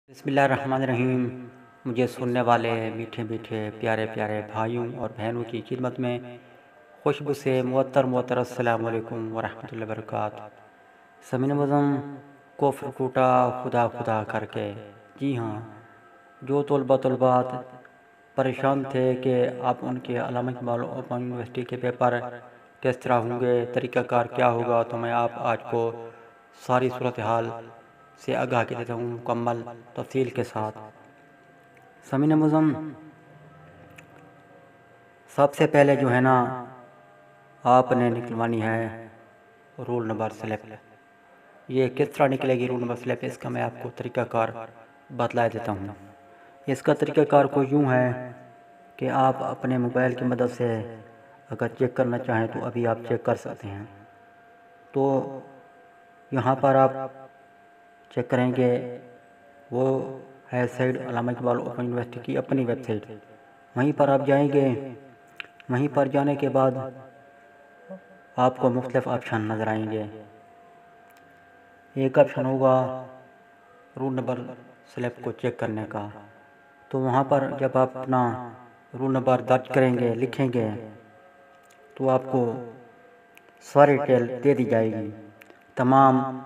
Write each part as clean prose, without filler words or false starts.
بسم اللہ الرحمن الرحیم۔ مجھے سننے والے میٹھے میٹھے پیارے پیارے بھائیوں اور بہنوں کی خدمت میں خوشبو سے معطر السلام علیکم ورحمۃ اللہ وبرکاتہ۔ سمین وزم کفر ٹوٹا خدا خدا کر کے، جی ہاں، جو طلبات پریشان تھے کہ اب ان کے علامہ اقبال اوپن یونیورسٹی کے پیپر کس طرح ہوں گے، طریقہ کار کیا ہوگا، تو میں آج کو ساری صورتحال سے آگاہ کر دیتا ہوں مکمل تفصیل کے ساتھ۔ سمین مزم، سب سے پہلے جو ہے نا آپ نے نکلوانی ہے رول نمبر سلپ۔ یہ کس طرح نکلے گی رول نمبر سلپ، اس کا میں آپ کو طریقہ کار بتلا دیتا ہوں۔ اس کا طریقہ کار کو یوں ہے کہ آپ اپنے موبائل کی مدد سے اگر چیک کرنا چاہیں تو ابھی آپ چیک کر سکتے ہیں۔ تو یہاں پر آپ چیک کریں گے، وہ ہے سائٹ علامہ اقبال اوپن یونیورسٹی کی اپنی ویب سائٹ، وہیں پر آپ جائیں گے۔ وہیں پر جانے کے بعد آپ کو مختلف آپشن نظر آئیں گے۔ ایک آپشن ہوگا رول نمبر سلپ کو چیک کرنے کا، تو وہاں پر جب آپ اپنا رول نمبر درج کریں گے، لکھیں گے، تو آپ کو ساری ڈیٹیل دے دی جائے گی، تمام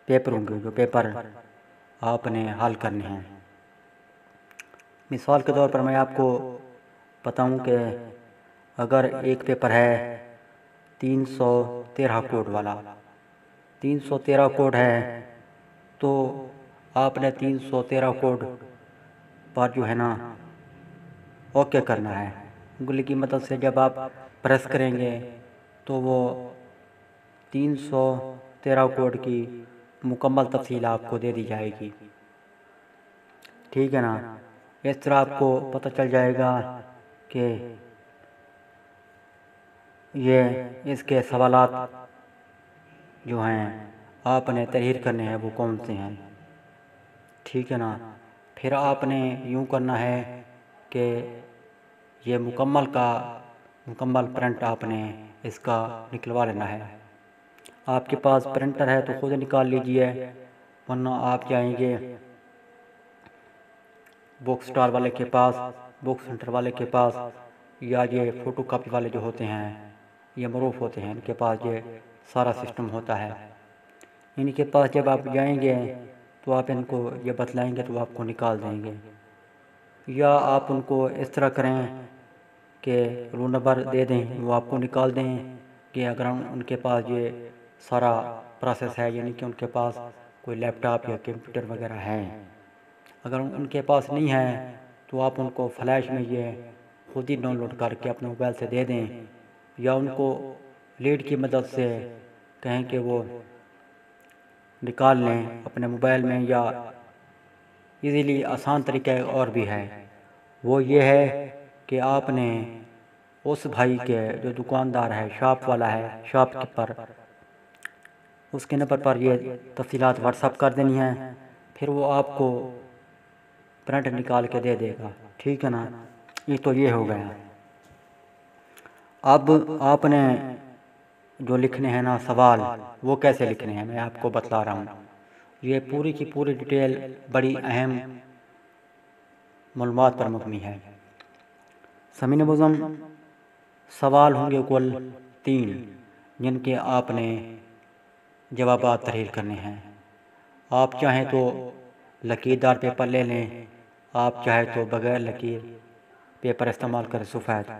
پیپر ہوں گے جو پیپر آپ نے حل کرنے ہیں۔ مثال کے طور پر میں آپ کو بتاؤں کہ اگر ایک پیپر ہے 313 کوڈ والا، 313 کوڈ ہے، تو آپ نے 313 کوڈ پر جو ہے نا اوکے کرنا ہے۔ انگلی کی مدد سے جب آپ پریس کریں گے تو وہ 313 کوڈ کی مکمل تفصیل آپ کو دے دی جائے گی، ٹھیک ہے نا۔ اس طرح آپ کو پتہ چل جائے گا کہ یہ اس کے سوالات جو ہیں آپ نے تحریر کرنے ہیں وہ کون سے ہیں، ٹھیک ہے نا۔ پھر آپ نے یوں کرنا ہے کہ یہ مکمل پرنٹ آپ نے اس کا نکلوا لینا ہے۔ آپ کے پاس پرنٹر ہے تو خود نکال لیجئے، ورنہ آپ جائیں گے بک سٹال والے کے پاس، بک سینٹر والے کے پاس، یا یہ فوٹو کاپی والے جو ہوتے ہیں، یہ معروف ہوتے ہیں، ان کے پاس یہ سارا سسٹم ہوتا ہے۔ ان کے پاس جب آپ جائیں گے تو آپ ان کو یہ بتلائیں گے تو آپ کو نکال دیں گے، یا آپ ان کو اس طرح کریں کہ رول نمبر دے دیں، وہ آپ کو نکال دیں کہ اگر ان کے پاس یہ سارا پروسیس ہے، یعنی کہ ان کے پاس کوئی لیپ ٹاپ یا کمپیوٹر وغیرہ ہے۔ اگر ان کے پاس نہیں ہے تو آپ ان کو فلیش میں یہ خود ہی ڈاؤن لوڈ کر کے اپنے موبائل سے دے دیں، یا ان کو لیڈ کی مدد سے کہیں کہ وہ نکال لیں اپنے موبائل میں، یا ایزیلی آسان طریقہ اور بھی ہے، وہ یہ ہے کہ آپ نے اس بھائی کے جو دکاندار ہے، شاپ والا ہے، شاپ کیپر، اس کے نمبر پر یہ تفصیلات واٹس ایپ کر دینی ہیں، پھر وہ آپ کو پرنٹ نکال کے دے دے گا، ٹھیک ہے نا۔ یہ تو یہ ہو گیا۔ اب آپ نے جو لکھنے ہیں نا سوال، وہ کیسے لکھنے ہیں میں آپ کو بتلا رہا ہوں۔ یہ پوری کی پوری ڈیٹیل بڑی اہم معلومات پر مبنی ہے۔ سمین بزم، سوال ہوں گے کل 3 جن کے آپ نے جوابات تحریر کرنے ہیں۔ آپ چاہیں تو لکیر دار پیپر لے لیں، آپ چاہیں تو بغیر لکیر پیپر استعمال کریں، سفید،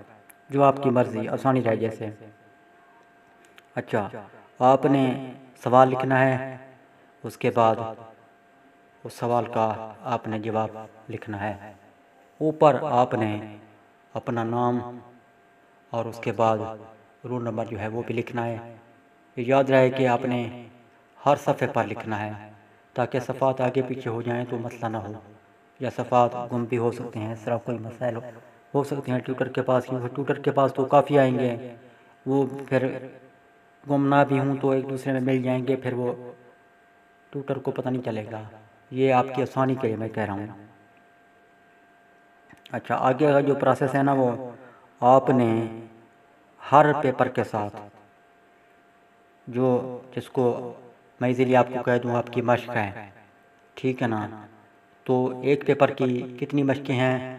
جو آپ کی مرضی، آسانی رہے جیسے۔ اچھا، آپ نے سوال لکھنا ہے، اس کے بعد اس سوال کا آپ نے جواب لکھنا ہے۔ اوپر آپ نے اپنا نام اور اس کے بعد رول نمبر جو ہے وہ بھی لکھنا ہے۔ یہ یاد رہے کہ آپ نے ہر صفحے پر لکھنا ہے، تاکہ صفحات آگے پیچھے ہو جائیں تو مسئلہ نہ ہو، یا صفحات گم بھی ہو سکتے ہیں، اس طرح کوئی مسائل ہو سکتے ہیں ٹیوٹر کے پاس، کیونکہ ٹیوٹر کے پاس تو کافی آئیں گے، وہ پھر گم نہ بھی ہوں تو ایک دوسرے میں مل جائیں گے، پھر وہ ٹیوٹر کو پتہ نہیں چلے گا۔ یہ آپ کی آسانی کے لیے میں کہہ رہا ہوں۔ اچھا، آگے کا جو پروسیس ہے نا، وہ آپ نے ہر پیپر کے ساتھ، جس کو میں ایزیلی آپ کو کہہ دوں آپ کی مشق ہے، ٹھیک ہے نا، تو ایک پیپر کی کتنی مشقیں ہیں؟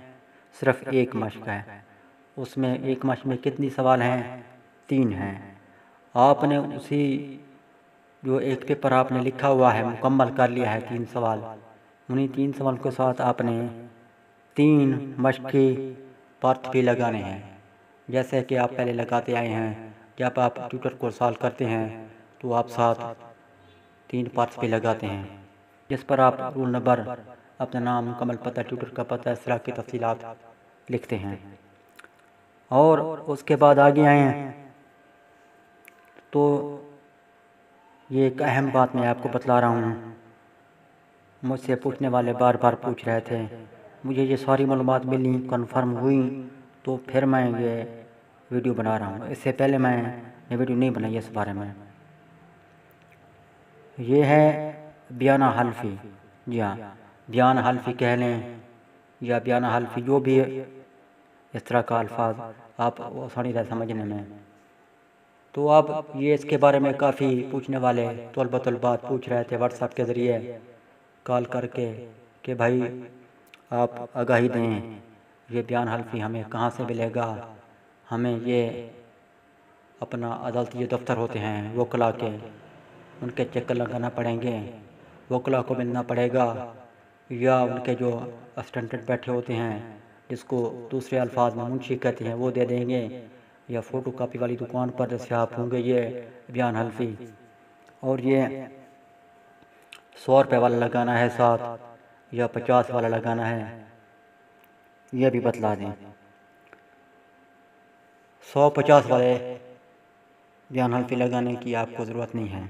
صرف ایک مشق ہے، اس میں ایک مشق میں کتنی سوال ہیں؟ 3 ہیں۔ آپ نے اسی جو ایک پیپر آپ نے لکھا ہوا ہے مکمل کر لیا ہے 3 سوال، انہیں 3 سوال کے ساتھ آپ نے 3 مشقی پارٹ بھی لگانے ہیں، جیسے کہ آپ پہلے لگاتے آئے ہیں۔ جب آپ ٹیوٹر کو سالو کرتے ہیں تو آپ ساتھ 3 پارٹس بھی لگاتے ہیں، جس پر آپ رول نمبر، اپنا نام، مکمل پتہ، ٹیوٹر کا پتہ، اس طرح کی تفصیلات لکھتے ہیں۔ اور اس کے بعد آگے آئیں تو یہ ایک اہم بات میں آپ کو بتلا رہا ہوں، مجھ سے پوچھنے والے بار بار پوچھ رہے تھے، مجھے یہ ساری معلومات ملی، کنفرم ہوئی، تو پھر میں یہ ویڈیو بنا رہا ہوں۔ اس سے پہلے میں یہ ویڈیو نہیں بنائی اس بارے میں۔ یہ ہے بیانہ حلفی، جی ہاں، بیان حلفی کہہ لیں یا بیانہ حلفی، جو بھی اس طرح کا الفاظ آپ آسانی رہے سمجھنے میں۔ تو اب یہ اس کے بارے میں کافی پوچھنے والے طلبات پوچھ رہے تھے واٹس ایپ کے ذریعے کال کر کے کہ بھائی آپ آگاہی دیں، یہ بیان حلفی ہمیں کہاں سے ملے گا، ہمیں یہ اپنا عدالتی دفتر ہوتے ہیں وکلا کے، ان کے چکر لگانا پڑیں گے، وکلا کو ملنا پڑے گا، یا ان کے جو اسسٹنٹ بیٹھے ہوتے ہیں جس کو دوسرے الفاظ میں منشی کہتے ہیں وہ دے دیں گے، یا فوٹو کاپی والی دکان پر دستیاب ہوں گے یہ بیان حلفی۔ اور یہ 100 روپے والا لگانا ہے ساتھ یا 50 والا لگانا ہے، یہ بھی بتلا دیں۔ 150 والے بیان حلفی لگانے کی آپ کو ضرورت نہیں ہے،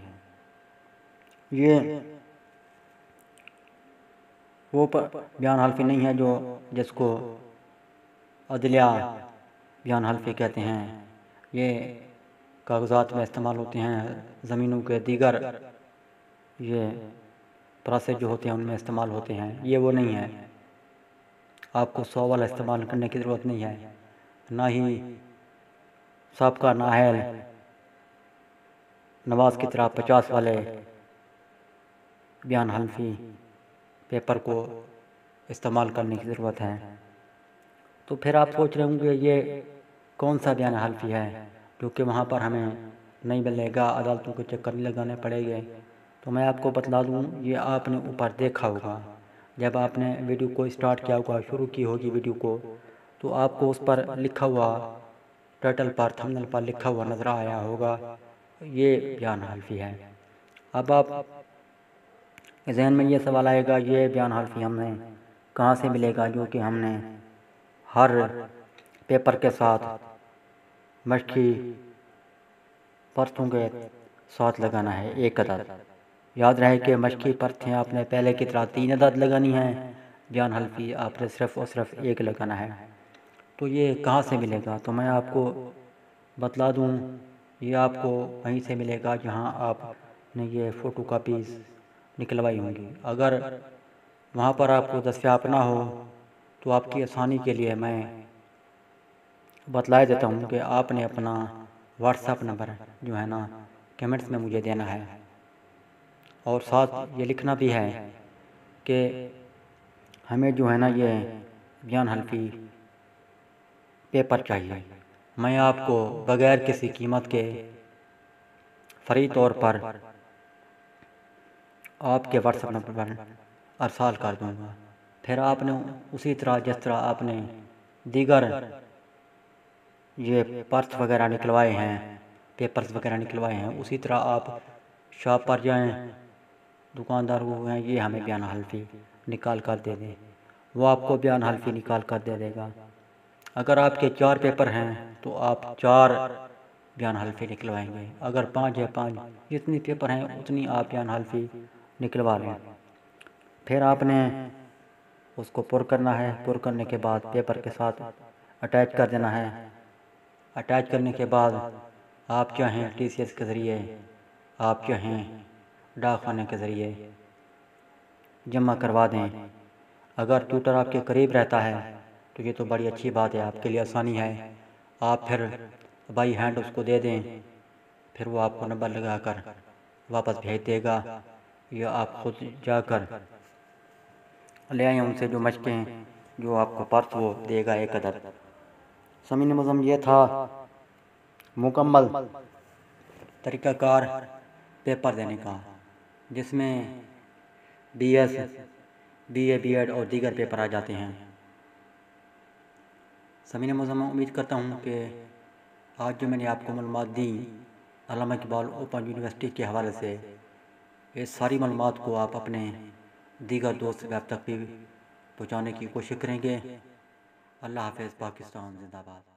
یہ وہ بیان حلفی نہیں ہے جس کو عدلیہ بیان حلفی کہتے ہیں۔ یہ کاغذات میں استعمال ہوتے ہیں، زمینوں کے دیگر یہ پروسیس جو ہوتے ہیں ان میں استعمال ہوتے ہیں، یہ وہ نہیں ہے۔ آپ کو 100 والا استعمال کرنے کی ضرورت نہیں ہے، نہ ہی سابقہ نااہل نواز کی طرح 50 والے بیان حلفی پیپر کو استعمال کرنے کی ضرورت ہے۔ تو پھر آپ سوچ رہے ہوں گے یہ کون سا بیان حلفی ہے، کیونکہ وہاں پر ہمیں نہیں ملے گا، عدالتوں کے چکر نہیں لگانے پڑے گے۔ تو میں آپ کو بتلا دوں، یہ آپ نے اوپر دیکھا ہوگا، جب آپ نے ویڈیو کو اسٹارٹ کیا ہوگا، شروع کی ہوگی ویڈیو کو، تو آپ کو اس پر لکھا ہوا ٹائٹل پر، تھمبنیل پر لکھا ہوا نظر آیا ہوگا، یہ بیان حلفی ہے۔ اب آپ ذہن میں یہ سوال آئے گا، یہ بیان حلفی ہمیں کہاں سے ملے گا جو کہ ہم نے ہر پیپر کے ساتھ مشقی پرتوں کے ساتھ لگانا ہے 1 عدد۔ یاد رہے کہ مشقی پرتیں آپ نے پہلے کی طرح 3 عدد لگانی ہیں، بیان حلفی آپ نے صرف اور صرف 1 لگانا ہے۔ تو یہ کہاں سے ملے گا؟ تو میں آپ کو بتلا دوں، یہ آپ کو وہیں سے ملے گا جہاں آپ نے یہ فوٹو کاپیز نکلوائی ہوں گی۔ اگر وہاں پر آپ کو دستیاب نہ ہو تو آپ کی آسانی کے لیے میں بتلا دیتا ہوں کہ آپ نے اپنا واٹس ایپ نمبر جو ہے نا کمنٹس میں مجھے دینا ہے، اور ساتھ یہ لکھنا بھی ہے کہ ہمیں جو ہے نا یہ بیان حلفی پیپر چاہیے۔ میں آپ کو بغیر کسی قیمت کے فری طور پر آپ کے واٹس ایپ نمبر پر ارسال کر دوں گا۔ پھر آپ نے اسی طرح جس طرح آپ نے دیگر یہ پرچ وغیرہ نکلوائے ہیں، پیپرز وغیرہ نکلوائے ہیں، اسی طرح آپ شاپ پر جائیں، دکاندار وہ ہیں، یہ ہمیں بیان حلفی نکال کر دے دیں، وہ آپ کو بیان حلفی نکال کر دے دے گا۔ اگر آپ کے 4 پیپر ہیں تو آپ 4 بیان حلفی نکلوائیں گے، اگر 5 ہے 5، جتنی پیپر ہیں اتنی آپ بیان حلفی نکلوا لیں۔ پھر آپ نے اس کو پر کرنا ہے، پر کرنے کے بعد پیپر کے ساتھ اٹیچ کر دینا ہے۔ اٹیچ کرنے کے بعد آپ چاہیں ٹی سی ایس کے ذریعے، آپ چاہیں ڈاک خانے کے ذریعے جمع کروا دیں۔ اگر ٹیوٹر آپ کے قریب رہتا ہے تو یہ تو بڑی اچھی بات ہے، آپ کے لیے آسانی ہے، آپ پھر بائی ہینڈ اس کو دے دیں، پھر وہ آپ کو نمبر لگا کر واپس بھیج دے گا، یا آپ خود جا کر لے آئیں ان سے جو مشقیں جو آپ کو پرس وہ دے گا ایک عدد۔ سمعین معظم یہ تھا مکمل طریقہ کار پیپر دینے کا، جس میں B S, B A, B Ed اور دیگر پیپر آ جاتے ہیں۔ سمعین معظم امید کرتا ہوں کہ آج جو میں نے آپ کو معلومات دیں علامہ اقبال اوپن یونیورسٹی کے حوالے سے، یہ ساری معلومات کو آپ اپنے دیگر دوست ویب تک بھی پہنچانے کی کوشش کریں گے۔ اللہ حافظ۔ پاکستان زندہ باد۔